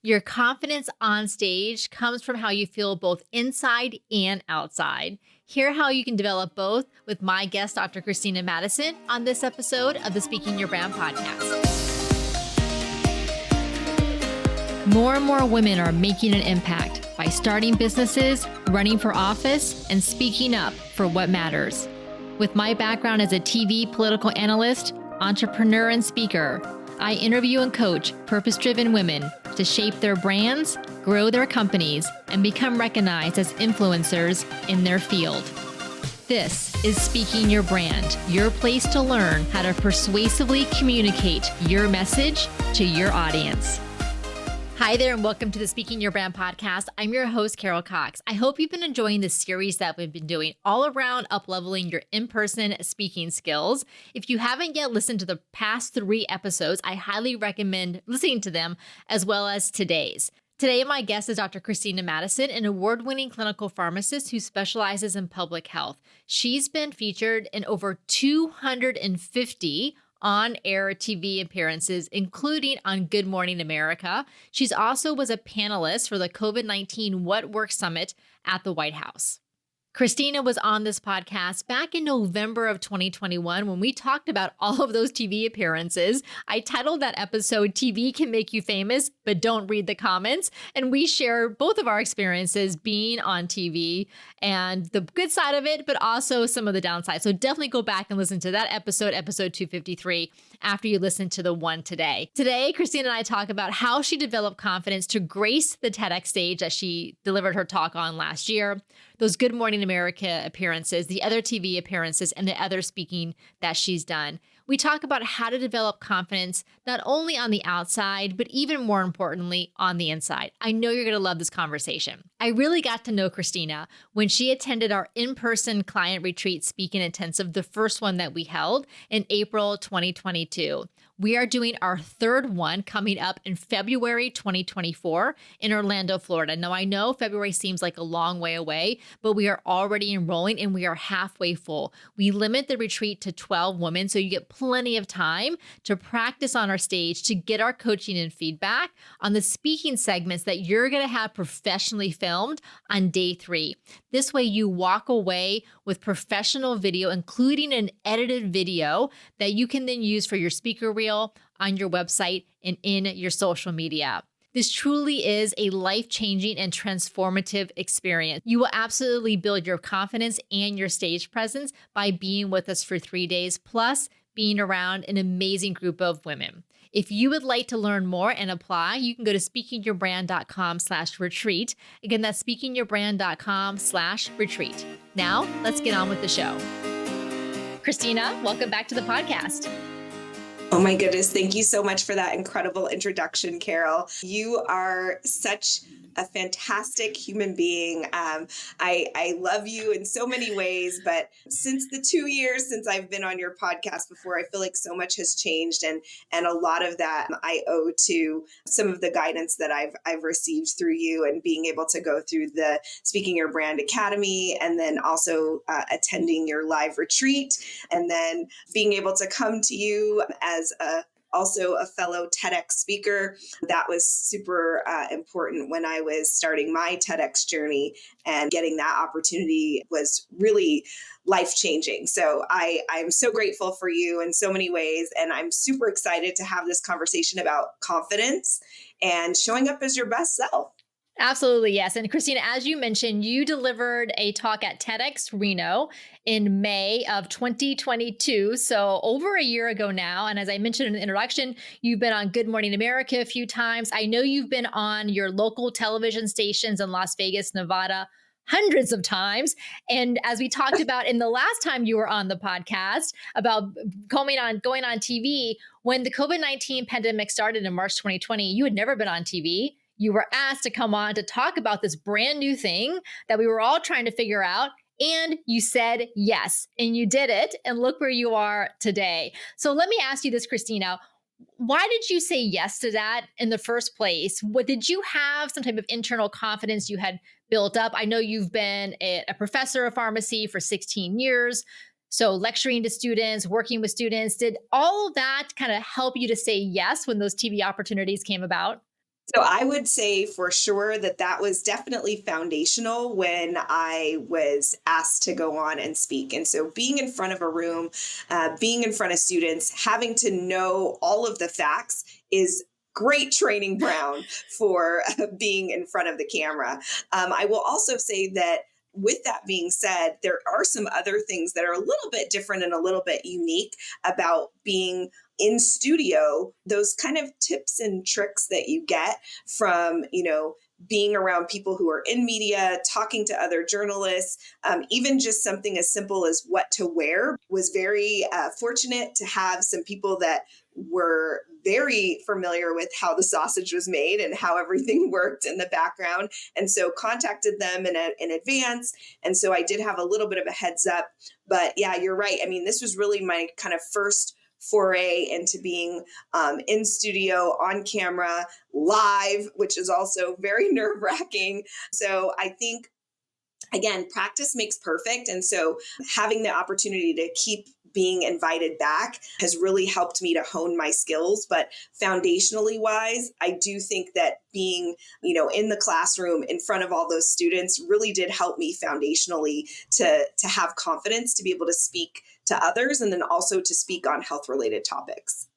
Your confidence on stage comes from how you feel both inside and outside. Hear how you can develop both with my guest, Dr. Christina Madison, on this episode of the Speaking Your Brand podcast. More and more women are making an impact by starting businesses, running for office, and speaking up for what matters. With my background as a TV political analyst, entrepreneur, and speaker, I interview and coach purpose-driven women to shape their brands, grow their companies, and become recognized as influencers in their field. This is Speaking Your Brand, your place to learn how to persuasively communicate your message to your audience. Hi there, and welcome to the Speaking Your Brand podcast. I'm your host, Carol Cox. I hope you've been enjoying the series that we've been doing all around up-leveling your in-person speaking skills. If you haven't yet listened to the past 3 episodes, I highly recommend listening to them as well as today's. Today, my guest is Dr. Christina Madison, an award-winning clinical pharmacist who specializes in public health. She's been featured in over 250 on-air TV appearances, including on Good Morning America. She's also was a panelist for the COVID-19 What Works Summit at the White House. Christina was on this podcast back in November of 2021 when we talked about all of those TV appearances. I titled that episode, TV Can Make You Famous, but Don't Read the Comments. And we share both of our experiences being on TV and the good side of it, but also some of the downside. So definitely go back and listen to that episode 253, after you listen to the one today. Today, Christina and I talk about how she developed confidence to grace the TEDx stage that she delivered her talk on last year, those Good Morning America appearances, the other TV appearances, and the other speaking that she's done. We talk about how to develop confidence, not only on the outside, but even more importantly, on the inside. I know you're going to love this conversation. I really got to know Christina when she attended our in-person client retreat speaking intensive, the first one that we held in April 2022. We are doing our third one coming up in February 2024 in Orlando, Florida. Now, I know February seems like a long way away, but we are already enrolling and we are halfway full. We limit the retreat to 12 women, so you get plenty of time to practice on our stage, to get our coaching and feedback on the speaking segments that you're going to have professionally filmed on day 3. This way, you walk away with professional video, including an edited video that you can then use for your speaker reel on your website and in your social media. This truly is a life-changing and transformative experience. You will absolutely build your confidence and your stage presence by being with us for 3 days, plus being around an amazing group of women. If you would like to learn more and apply, you can go to speakingyourbrand.com/retreat. Again, that's speakingyourbrand.com/retreat. Now, let's get on with the show. Christina, welcome back to the podcast. Oh my goodness. Thank you so much for that incredible introduction, Carol. You are such a fantastic human being. I love you in so many ways, but since the 2 years since I've been on your podcast before, I feel like so much has changed. And a lot of that I owe to some of the guidance that I've received through you and being able to go through the Speaking Your Brand Academy, and then also attending your live retreat, and then being able to come to you as also a fellow TEDx speaker. That was super important when I was starting my TEDx journey, and getting that opportunity was really life-changing. So I'm so grateful for you in so many ways, and I'm super excited to have this conversation about confidence and showing up as your best self. Absolutely, yes. And Christina, as you mentioned, you delivered a talk at TEDx Reno in May of 2022, so over a year ago now. And as I mentioned in the introduction, you've been on Good Morning America a few times. I know you've been on your local television stations in Las Vegas, Nevada, hundreds of times. And as we talked about in the last time you were on the podcast about going on TV, when the COVID-19 pandemic started in March 2020, you had never been on TV. You were asked to come on to talk about this brand new thing that we were all trying to figure out. And you said yes, and you did it. And look where you are today. So let me ask you this, Christina. Why did you say yes to that in the first place? What did you have some type of internal confidence you had built up? I know you've been a professor of pharmacy for 16 years. So lecturing to students, working with students, did all of that kind of help you to say yes when those TV opportunities came about? So I would say for sure that that was definitely foundational when I was asked to go on and speak. And so being in front of a room, being in front of students, having to know all of the facts is great training ground for being in front of the camera. I will also say that with that being said, there are some other things that are a little bit different and a little bit unique about being in studio, those kind of tips and tricks that you get from, being around people who are in media, talking to other journalists, even just something as simple as what to wear. Was very fortunate to have some people that were very familiar with how the sausage was made and how everything worked in the background. And so contacted them in advance. And so I did have a little bit of a heads up. But yeah, you're right. I mean, this was really my kind of first foray into being in studio, on camera, live, which is also very nerve wracking. So I think, again, practice makes perfect. And so having the opportunity to keep being invited back has really helped me to hone my skills. But foundationally wise, I do think that being, in the classroom in front of all those students really did help me foundationally to have confidence to be able to speak to others and then also to speak on health related topics.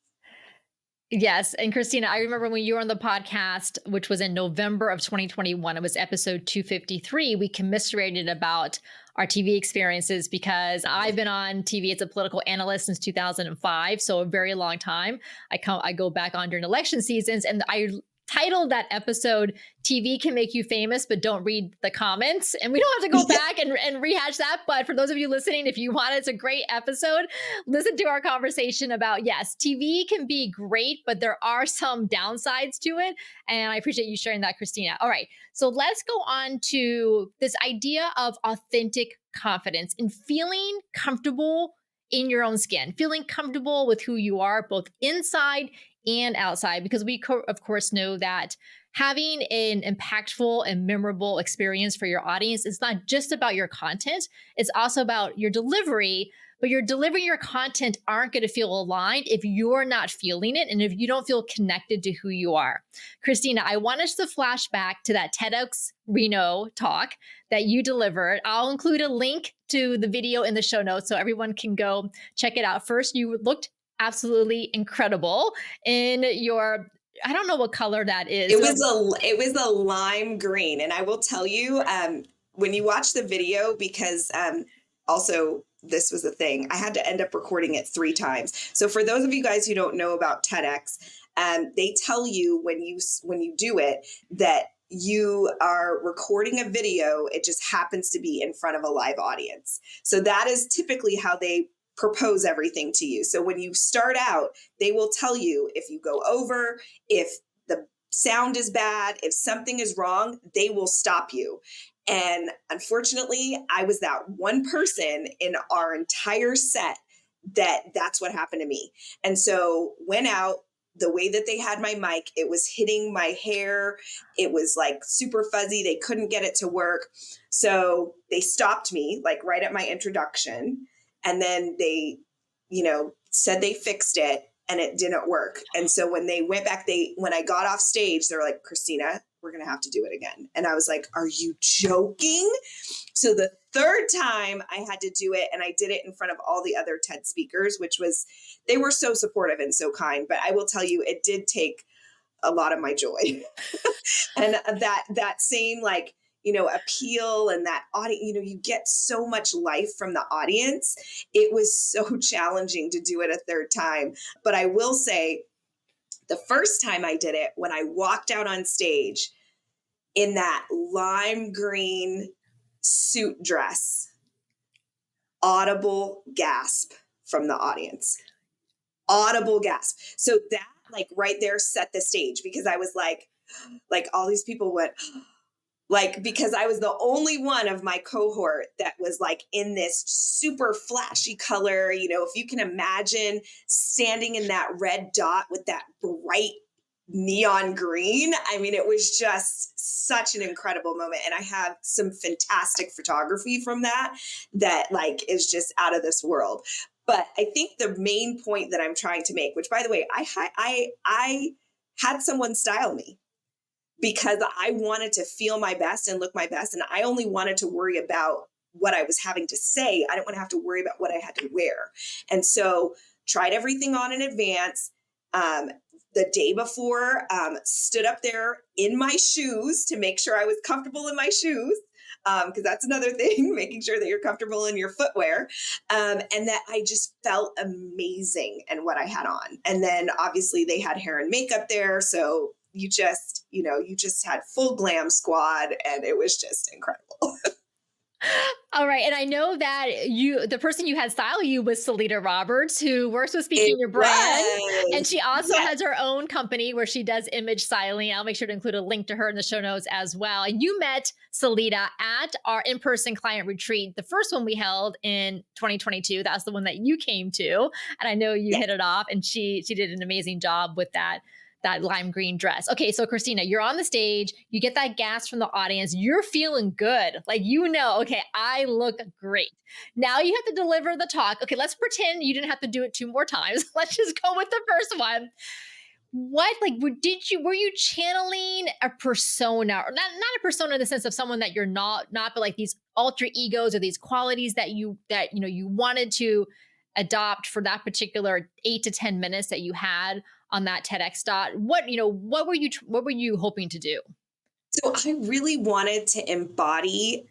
Yes. And Christina, I remember when you were on the podcast, which was in November of 2021, it was episode 253. We commiserated about our TV experiences because I've been on TV as a political analyst since 2005. So a very long time. I go back on during election seasons, and I titled that episode, TV Can Make You Famous, but Don't Read the Comments. And we don't have to go back and rehash that. But for those of you listening, if you want, it's a great episode. Listen to our conversation about, yes, TV can be great, but there are some downsides to it. And I appreciate you sharing that, Christina. All right. So let's go on to this idea of authentic confidence and feeling comfortable in your own skin, feeling comfortable with who you are, both inside and outside, because we, of course, know that having an impactful and memorable experience for your audience is not just about your content. It's also about your delivery, but your delivery, your content aren't going to feel aligned if you're not feeling it and if you don't feel connected to who you are. Christina, I want us to flash back to that TEDx Reno talk that you delivered. I'll include a link to the video in the show notes so everyone can go check it out. First, you looked absolutely incredible in your, I don't know what color that is. It was a lime green, and I will tell you, when you watch the video, because also this was a thing, I had to end up recording it 3 times. So for those of you guys who don't know about TEDx, they tell you when you do it that you are recording a video. It just happens to be in front of a live audience. So that is typically how they propose everything to you. So when you start out, they will tell you if you go over, if the sound is bad, if something is wrong, they will stop you. And unfortunately, I was that one person in our entire set that's what happened to me. And so went out, the way that they had my mic, it was hitting my hair. It was like super fuzzy. They couldn't get it to work. So they stopped me like right at my introduction. And then they, said they fixed it and it didn't work. And so when they went back, when I got off stage, they're like, Christina, we're going to have to do it again. And I was like, are you joking? So the third time I had to do it, and I did it in front of all the other TED speakers, they were so supportive and so kind, but I will tell you, it did take a lot of my joy. And that same appeal and that audience, you get so much life from the audience. It was so challenging to do it a third time. But I will say the first time I did it, when I walked out on stage in that lime green suit dress, audible gasp from the audience, audible gasp. So that right there set the stage, because I was like all these people went, because I was the only one of my cohort that was in this super flashy color. If you can imagine standing in that red dot with that bright neon green. I mean, it was just such an incredible moment. And I have some fantastic photography from that is just out of this world. But I think the main point that I'm trying to make, which by the way, I had someone style me. because I wanted to feel my best and look my best. And I only wanted to worry about what I was having to say. I didn't want to have to worry about what I had to wear. And so tried everything on in advance. The day before, stood up there in my shoes to make sure I was comfortable in my shoes. Because that's another thing, making sure that you're comfortable in your footwear. And that I just felt amazing in what I had on. And then obviously they had hair and makeup there. So you just had full glam squad, and it was just incredible. All right. And I know that the person you had style you was Salita Roberts, who works with It Speaking Your Brand. And was. she also Yes. has her own company where she does image styling. I'll make sure to include a link to her in the show notes as well. And you met Salita at our in-person client retreat, the first one we held in 2022. That's the one that you came to. And I know you Yes. hit it off, and she did an amazing job with that lime green dress. Okay, so Christina, you're on the stage, you get that gas from the audience, you're feeling good. Like, okay, I look great. Now you have to deliver the talk. Okay, let's pretend you didn't have to do it 2 more times. Let's just go with the first one. Were you channeling a persona, or not a persona in the sense of someone that you're not, but like these alter egos or these qualities that you wanted to adopt for that particular 8 to 10 minutes that you had on that TEDx dot? What were you hoping to do? So I really wanted to embody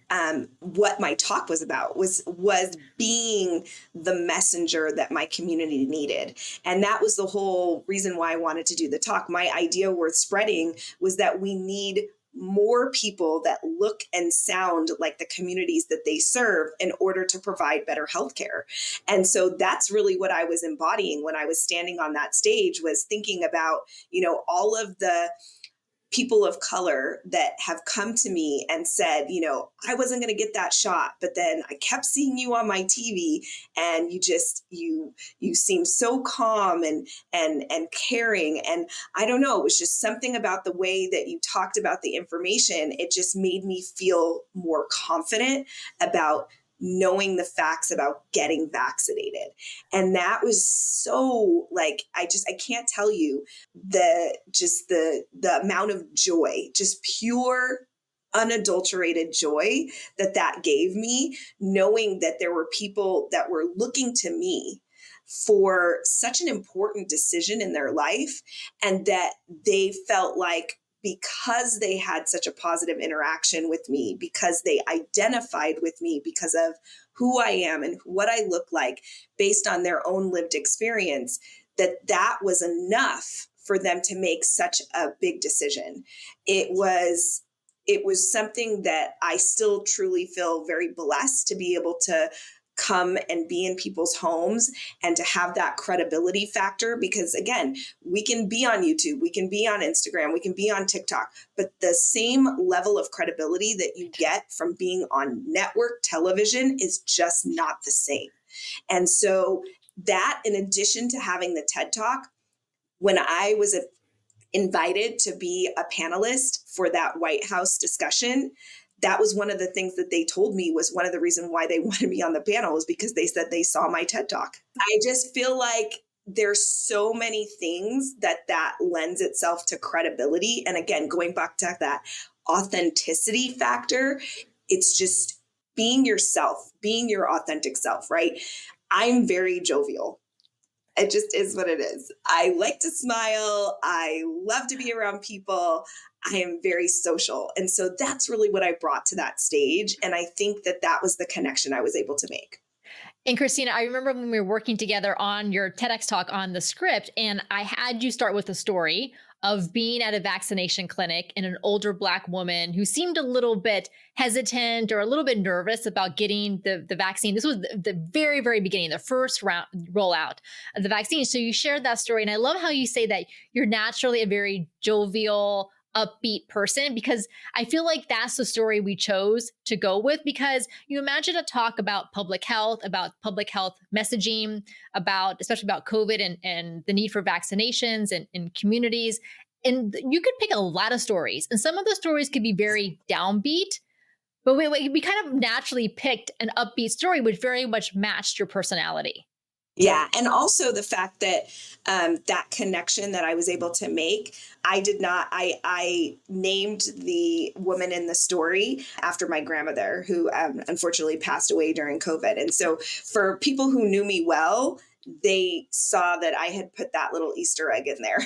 what my talk was about, was being the messenger that my community needed. And that was the whole reason why I wanted to do the talk. My idea worth spreading was that we need more people that look and sound like the communities that they serve in order to provide better healthcare. And so that's really what I was embodying when I was standing on that stage, was thinking about, all of the people of color that have come to me and said, I wasn't going to get that shot, but then I kept seeing you on my TV, and you seem so calm and caring. And I don't know, it was just something about the way that you talked about the information. It just made me feel more confident about knowing the facts about getting vaccinated. And that was so, like, I can't tell you the amount of joy, just pure unadulterated joy that gave me, knowing that there were people that were looking to me for such an important decision in their life, and that they felt like, because they had such a positive interaction with me, because they identified with me because of who I am and what I look like based on their own lived experience, that was enough for them to make such a big decision. It was something that I still truly feel very blessed to be able to come and be in people's homes and to have that credibility factor. Because again, we can be on YouTube, we can be on Instagram, we can be on TikTok, but the same level of credibility that you get from being on network television is just not the same. And so that, in addition to having the TED Talk, when I was invited to be a panelist for that White House discussion, that was one of the things that they told me was one of the reasons why they wanted me on the panel, was because they said they saw my TED Talk. I just feel like there's so many things that lends itself to credibility. And again, going back to that authenticity factor, it's just being yourself, being your authentic self, right? I'm very jovial. It just is what it is. I like to smile. I love to be around people. I am very social. And so that's really what I brought to that stage. And I think that was the connection I was able to make. And Christina, I remember when we were working together on your TEDx talk on the script, and I had you start with a story of being at a vaccination clinic and an older Black woman who seemed a little bit hesitant or a little bit nervous about getting the vaccine. This was the very, very beginning, the first rollout of the vaccine. So you shared that story. And I love how you say that you're naturally a very jovial, upbeat person, because I feel like that's the story we chose to go with. Because you imagine a talk about public health messaging, especially about COVID and the need for vaccinations and communities. And you could pick a lot of stories, and some of the stories could be very downbeat, but we kind of naturally picked an upbeat story, which very much matched your personality. Yeah. And also the fact that that connection that I was able to make, I named the woman in the story after my grandmother who unfortunately passed away during COVID. And so for people who knew me well, they saw that I had put that little Easter egg in there.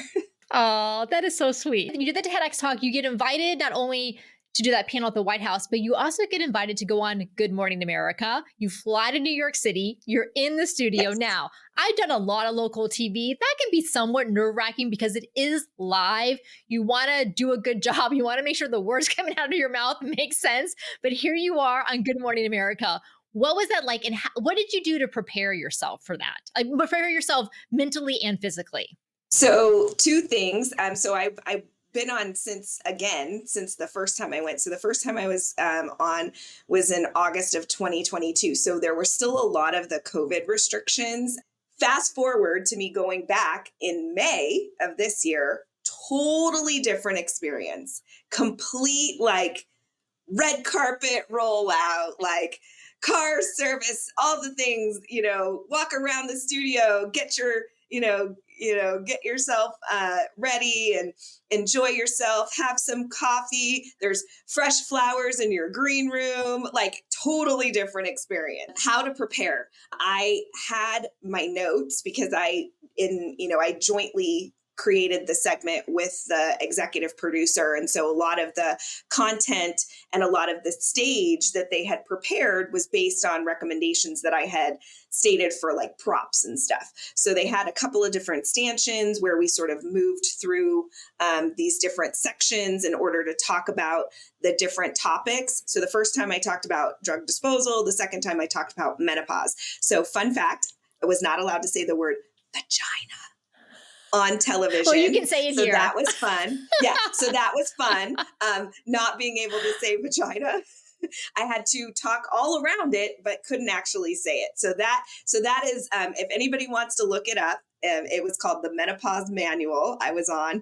Oh, that is so sweet. You did the TEDx talk, you get invited not only to do that panel at the White House, but you also get invited to go on Good Morning America. You fly to New York City, you're in the studio. Yes. Now, I've done a lot of local TV. That can be somewhat nerve wracking because it is live. You want to do a good job. You want to make sure the words coming out of your mouth make sense. But here you are on Good Morning America. What was that like? And what did you do to prepare yourself for that? Prepare yourself mentally and physically? So two things. I've been on since the first time I went. So the first time I was on was in August of 2022. So there were still a lot of the COVID restrictions. Fast forward to me going back in May of this year, totally different experience. Complete like red carpet rollout, like car service, all the things, walk around the studio, get your, get yourself ready and enjoy yourself, have some coffee. There's fresh flowers in your green room, like totally different experience. How to prepare. I had my notes because I jointly created the segment with the executive producer. And so a lot of the content and a lot of the stage that they had prepared was based on recommendations that I had stated for like props and stuff. So they had a couple of different stanchions where we sort of moved through these different sections in order to talk about the different topics. So the first time I talked about drug disposal, the second time I talked about menopause. So fun fact, I was not allowed to say the word vagina on television. Well, you can say it so here. That was fun. Yeah. So that was fun. Not being able to say vagina. I had to talk all around it, but couldn't actually say it. So that is, if anybody wants to look it up, it was called the Menopause Manual I was on.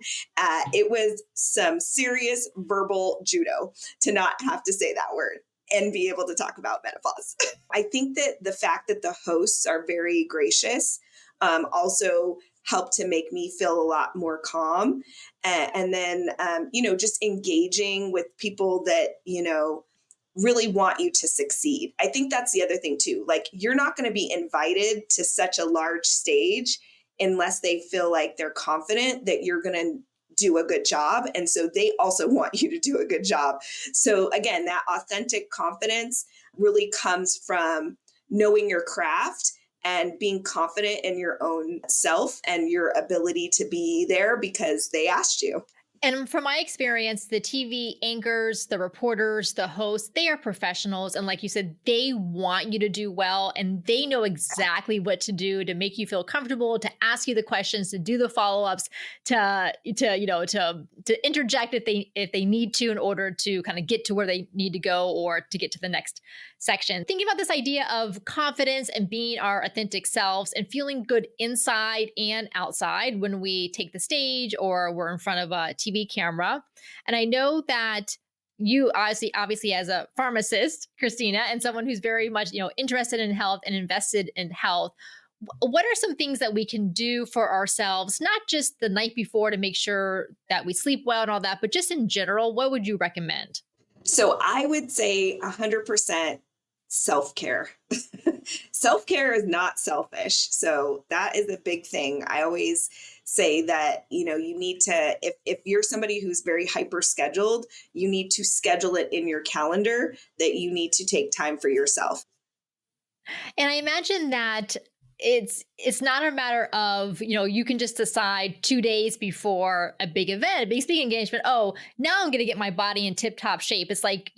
It was some serious verbal judo to not have to say that word and be able to talk about menopause. I think that the fact that the hosts are very gracious also helped to make me feel a lot more calm. And then, just engaging with people that, really want you to succeed. I think that's the other thing too. Like you're not going to be invited to such a large stage unless they feel like they're confident that you're going to do a good job. And so they also want you to do a good job. So again, that authentic confidence really comes from knowing your craft and being confident in your own self and your ability to be there because they asked you. And from my experience, the TV anchors, the reporters, the hosts, they are professionals. And like you said, they want you to do well and they know exactly what to do to make you feel comfortable, to ask you the questions, to do the follow-ups, to interject if they need to in order to kind of get to where they need to go or to get to the next section. Thinking about this idea of confidence and being our authentic selves and feeling good inside and outside when we take the stage or we're in front of a TV camera. And I know that you obviously as a pharmacist, Christina, and someone who's very much, interested in health and invested in health, what are some things that we can do for ourselves, not just the night before to make sure that we sleep well and all that, but just in general, what would you recommend? So I would say 100% self-care. Self-care is not selfish. So that is a big thing. I always say that, you need to, if you're somebody who's very hyper scheduled, you need to schedule it in your calendar that you need to take time for yourself. And I imagine that it's not a matter of, you can just decide 2 days before a big event, a big speaking engagement. Oh, now I'm going to get my body in tip top shape. It's like,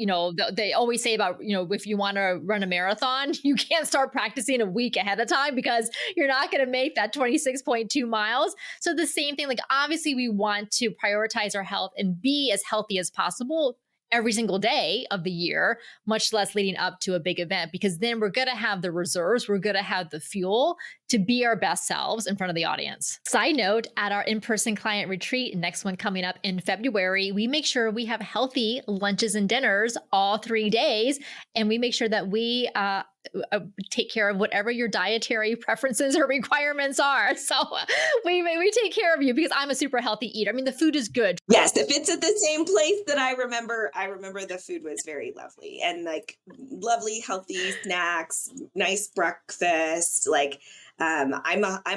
they always say about, if you want to run a marathon, you can't start practicing a week ahead of time because you're not going to make that 26.2 miles. So the same thing, like obviously we want to prioritize our health and be as healthy as possible every single day of the year, much less leading up to a big event, because then we're going to have the reserves, we're going to have the fuel to be our best selves in front of the audience. Side note, at our in-person client retreat, next one coming up in February, we make sure we have healthy lunches and dinners all 3 days. And we make sure that we take care of whatever your dietary preferences or requirements are. So we take care of you because I'm a super healthy eater. I mean, the food is good. Yes, if it's at the same place that I remember the food was very lovely and like lovely, healthy snacks, nice breakfast. Like I'm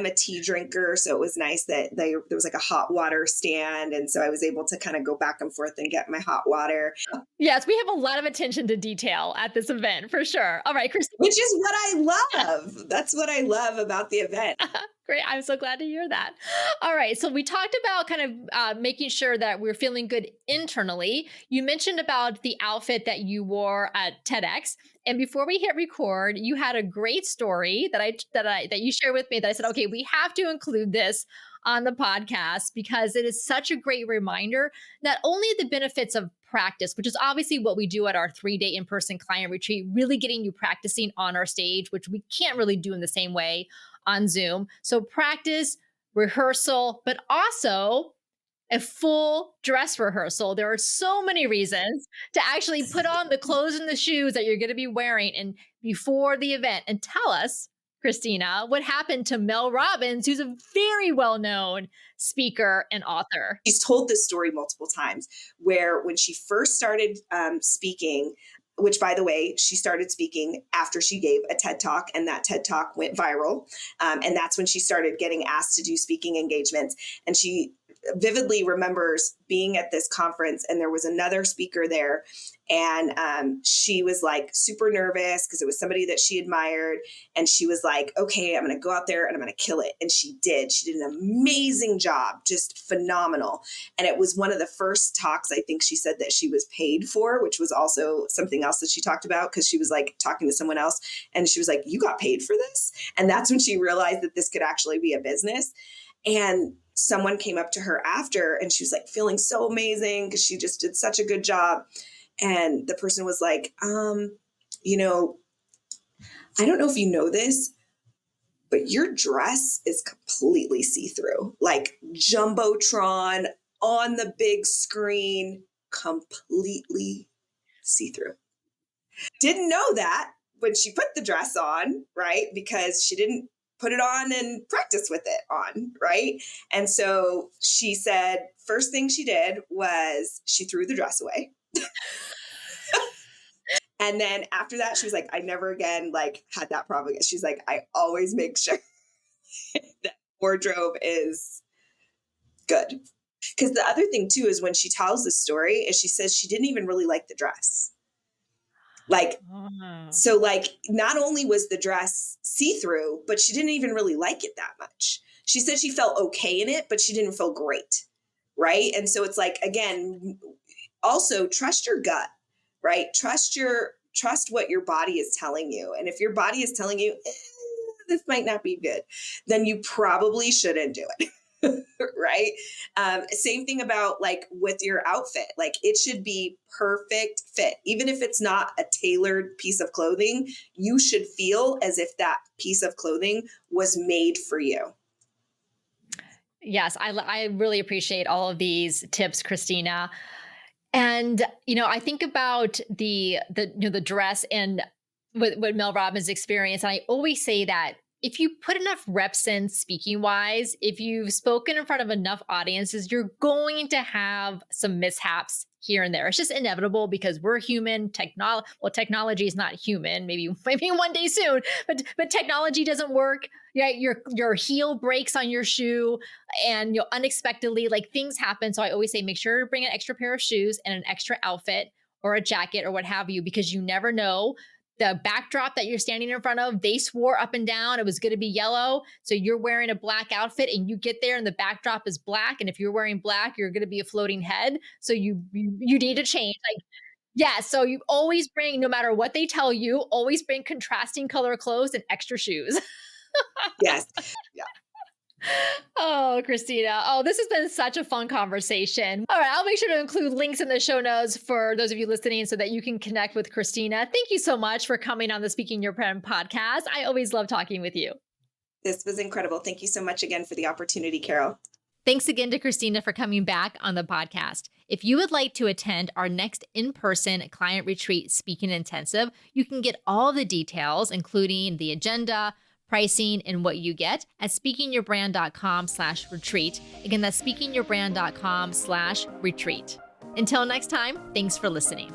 a tea drinker, so it was nice that there was like a hot water stand, and so I was able to kind of go back and forth and get my hot water. Yes, we have a lot of attention to detail at this event for sure. All right, Christina. Which is what I love. That's what I love about the event. Great. I'm so glad to hear that. All right. So we talked about kind of making sure that we're feeling good internally. You mentioned about the outfit that you wore at TEDx. And before we hit record, you had a great story that you shared with me that I said, okay, we have to include this on the podcast because it is such a great reminder, not only the benefits of practice, which is obviously what we do at our 3-day in-person client retreat, really getting you practicing on our stage, which we can't really do in the same way on Zoom. So practice, rehearsal, but also a full dress rehearsal. There are so many reasons to actually put on the clothes and the shoes that you're going to be wearing and before the event. And tell us, Christina, what happened to Mel Robbins, who's a very well-known speaker and author. She's told this story multiple times where when she first started speaking, which by the way, she started speaking after she gave a TED Talk and that TED Talk went viral. And that's when she started getting asked to do speaking engagements. And she vividly remembers being at this conference and there was another speaker there. And she was like super nervous because it was somebody that she admired. And she was like, okay, I'm going to go out there and I'm going to kill it. And she did. She did an amazing job, just phenomenal. And it was one of the first talks I think she said that she was paid for, which was also something else that she talked about because she was like talking to someone else. And she was like, you got paid for this? And that's when she realized that this could actually be a business. And someone came up to her after and she was like feeling so amazing because she just did such a good job. And the person was like, you know, I don't know if you know this, but your dress is completely see-through, like Jumbotron on the big screen, completely see-through. Didn't know that when she put the dress on, right? Because she didn't put it on and practice with it on, right? And so she said, first thing she did was she threw the dress away. And then after that, she was like, I never again like had that problem again. She's like, I always make sure that wardrobe is good. Because the other thing too is when she tells the story is she says she didn't even really like the dress. Like, so like not only was the dress see-through, but she didn't even really like it that much. She said she felt okay in it, but she didn't feel great. Right. And so it's like, again, also trust your gut, right? Trust what your body is telling you. And if your body is telling you, this might not be good, then you probably shouldn't do it. Right. Same thing about like with your outfit, like it should be perfect fit. Even if it's not a tailored piece of clothing, you should feel as if that piece of clothing was made for you. Yes, I really appreciate all of these tips, Christina. And, you know, I think about the dress and what Mel Robbins experienced. And I always say that if you put enough reps in speaking wise, if you've spoken in front of enough audiences, you're going to have some mishaps here and there. It's just inevitable because we're human. Technology is not human. Maybe one day soon, but technology doesn't work. Yeah, your heel breaks on your shoe, and unexpectedly like things happen. So I always say make sure to bring an extra pair of shoes and an extra outfit or a jacket or what have you, because you never know. The backdrop that you're standing in front of, they swore up and down it was going to be yellow. So you're wearing a black outfit and you get there and the backdrop is black. And if you're wearing black, you're going to be a floating head. So you need to change. Like, yeah. So you always bring, no matter what they tell you, always bring contrasting color clothes and extra shoes. Yes. Yeah. Oh, Christina. Oh, this has been such a fun conversation. All right. I'll make sure to include links in the show notes for those of you listening so that you can connect with Christina. Thank you so much for coming on the Speaking Your Brand podcast. I always love talking with you. This was incredible. Thank you so much again for the opportunity, Carol. Thanks again to Christina for coming back on the podcast. If you would like to attend our next in-person client retreat speaking intensive, you can get all the details, including the agenda, pricing, and what you get at speakingyourbrand.com/retreat. Again, that's speakingyourbrand.com/retreat. Until next time, thanks for listening.